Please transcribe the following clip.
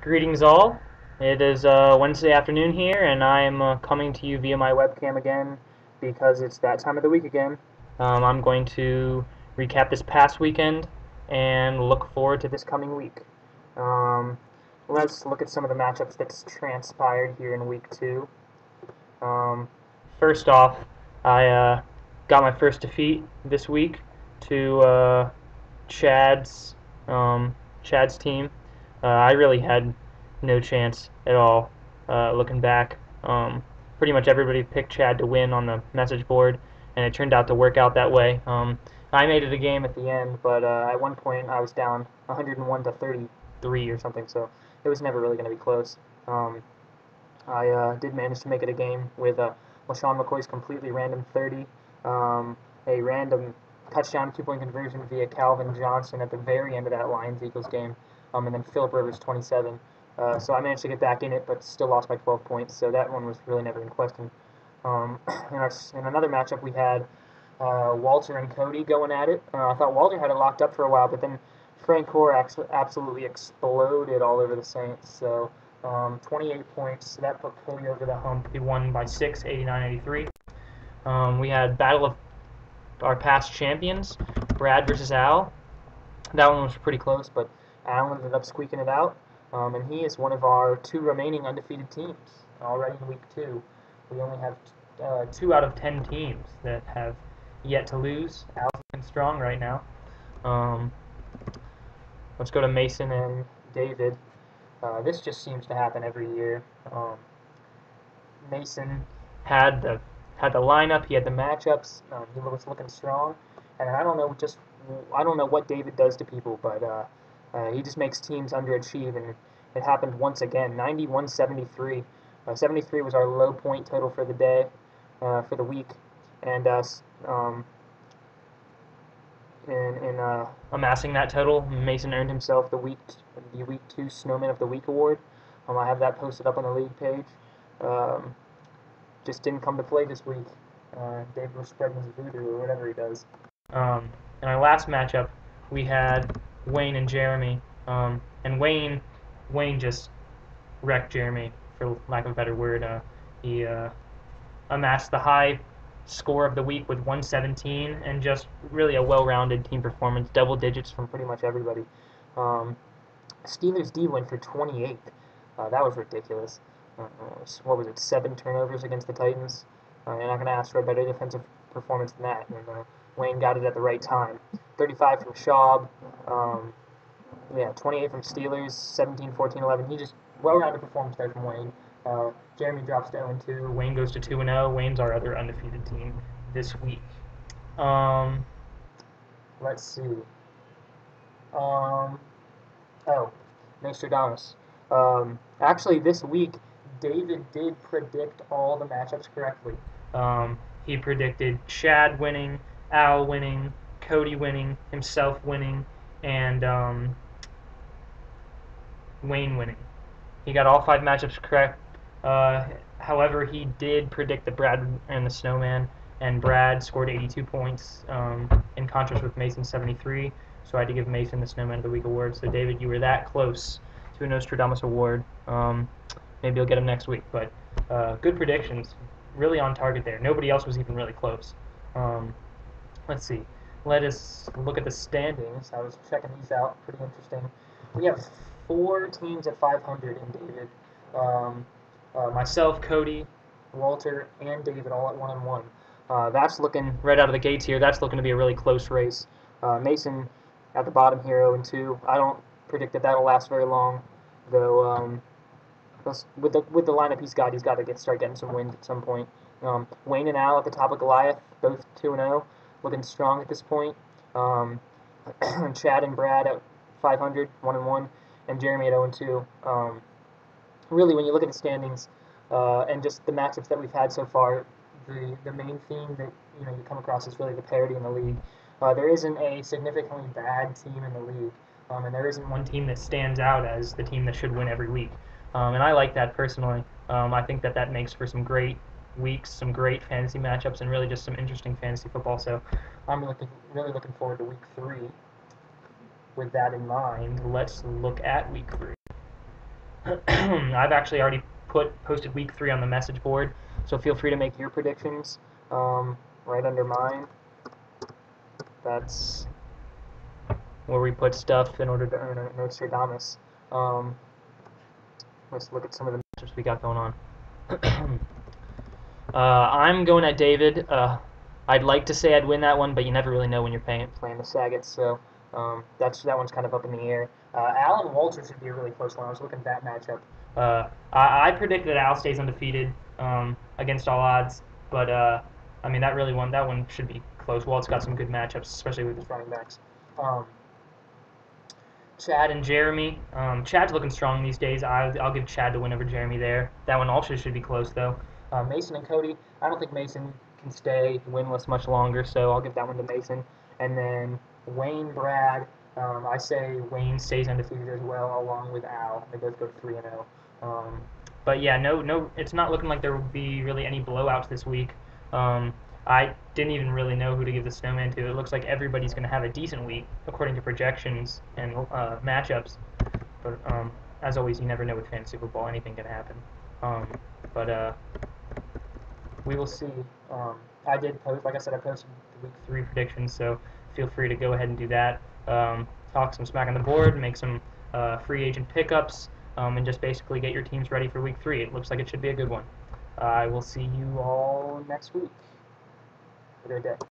Greetings all. It is Wednesday afternoon here, and I am coming to you via my webcam again because it's that time of the week again. I'm going to recap this past weekend and look forward to this coming week. Um, let's look at some of the matchups that's transpired here in week 2. Um, First off, I got my first defeat this week to Chad's Chad's team. I really had no chance at all. Looking back, pretty much everybody picked Chad to win on the message board, and it turned out to work out that way. I made it a game at the end, but at one point I was down 101 to 33 or something, so it was never really going to be close. I did manage to make it a game with LaShawn McCoy's completely random 30, a random touchdown two-point conversion via Calvin Johnson at the very end of that Lions-Eagles game, and then Philip Rivers 27. So I managed to get back in it, but still lost by 12 points. So that one was really never in question. In another matchup, we had Walter and Cody going at it. I thought Walter had it locked up for a while, but then Frank Gore absolutely exploded all over the Saints. So 28 points. So that put Cody over the hump. He won by 6, 89-83. We had Battle of our past champions, Brad versus Al. That one was pretty close, but Al ended up squeaking it out. And he is one of our 2 remaining undefeated teams already in week 2. We only have 2 out of 10 teams that have yet to lose. Al's looking strong right now. Let's go to Mason and David. This just seems to happen every year. Mason had the lineup, he had the matchups, he was looking strong, and I don't know what David does to people, but he just makes teams underachieve, and it happened once again. 91-73. 73 was our low point total for the day, for the week, and in amassing that total, Mason earned himself the week 2 Snowman of the Week award. I have that posted up on the league page. Just didn't come to play this week. David was spreading his voodoo or whatever he does. In our last matchup, we had Wayne and Jeremy, and Wayne just wrecked Jeremy, for lack of a better word. He amassed the high score of the week with 117, and just really a well-rounded team performance, double digits from pretty much everybody. Steelers D went for 28. That was ridiculous. What was it, 7 turnovers against the Titans? You're not going to ask for a better defensive performance than that. And Wayne got it at the right time. 35 from Schaub. 28 from Steelers. 17, 14, 11. He just well-rounded performance there from Wayne. Jeremy drops to 0-2. Wayne goes to 2-0. Wayne's our other undefeated team this week. Let's see. Nostradamus. Actually, this week, David did predict all the matchups correctly. He predicted Chad winning, Al winning, Cody winning, himself winning, and Wayne winning. He got all 5 matchups correct. However, he did predict the Brad and the Snowman, and Brad scored 82 points in contrast with Mason 73. So I had to give Mason the Snowman of the Week award. So David, you were that close to a Nostradamus award. Maybe you'll get him next week, but good predictions, really on target there. Nobody else was even really close. Let's see. Let us look at the standings. I was checking these out. Pretty interesting. We have 4 teams at 500 in David. Myself, Cody, Walter, and David all at 1-1. That's looking right out of the gates here. That's looking to be a really close race. Mason at the bottom here, 0-2. I don't predict that that'll last very long, though. With the lineup he's got to start getting some wins at some point. Wayne and Al at the top of Goliath, both 2-0, looking strong at this point. Chad and Brad at 500, 1-1, and Jeremy at 0-2. Really, when you look at the standings and just the matchups that we've had so far, the main theme that you come across is really the parity in the league. There isn't a significantly bad team in the league, and there isn't one team that stands out as the team that should win every week. And I like that personally. I think that makes for some great weeks, some great fantasy matchups, and really just some interesting fantasy football. So I'm really looking forward to week 3. With that in mind, let's look at week 3. I've actually already posted week 3 on the message board, so feel free to make your predictions right under mine. That's where we put stuff in order to earn a Nostradamus. Let's look at some of the matchups we got going on. I'm going at David. I'd like to say I'd win that one, but you never really know when you're playing the Saggets, so that one's kind of up in the air. Al and Walter should be a really close one. I was looking at that matchup. I predict that Al stays undefeated against all odds, but I mean that one should be close. Walt's got some good matchups, especially with his running backs. Chad and Jeremy. Chad's looking strong these days. I'll give Chad the win over Jeremy there. That one also should be close, though. Mason and Cody. I don't think Mason can stay winless much longer, so I'll give that one to Mason. And then Wayne, Brad. I say Wayne stays undefeated as well, along with Al. They both go 3-0. But yeah, no, it's not looking like there will be really any blowouts this week. I didn't even really know who to give the snowman to. It looks like everybody's going to have a decent week according to projections and matchups. But as always, you never know with fantasy football. Anything can happen. But we will see. I did post, like I said, I posted the week 3 predictions, so feel free to go ahead and do that. Talk some smack on the board, make some free agent pickups, and just basically get your teams ready for week 3. It looks like it should be a good one. I will see you all next week. Have a great day.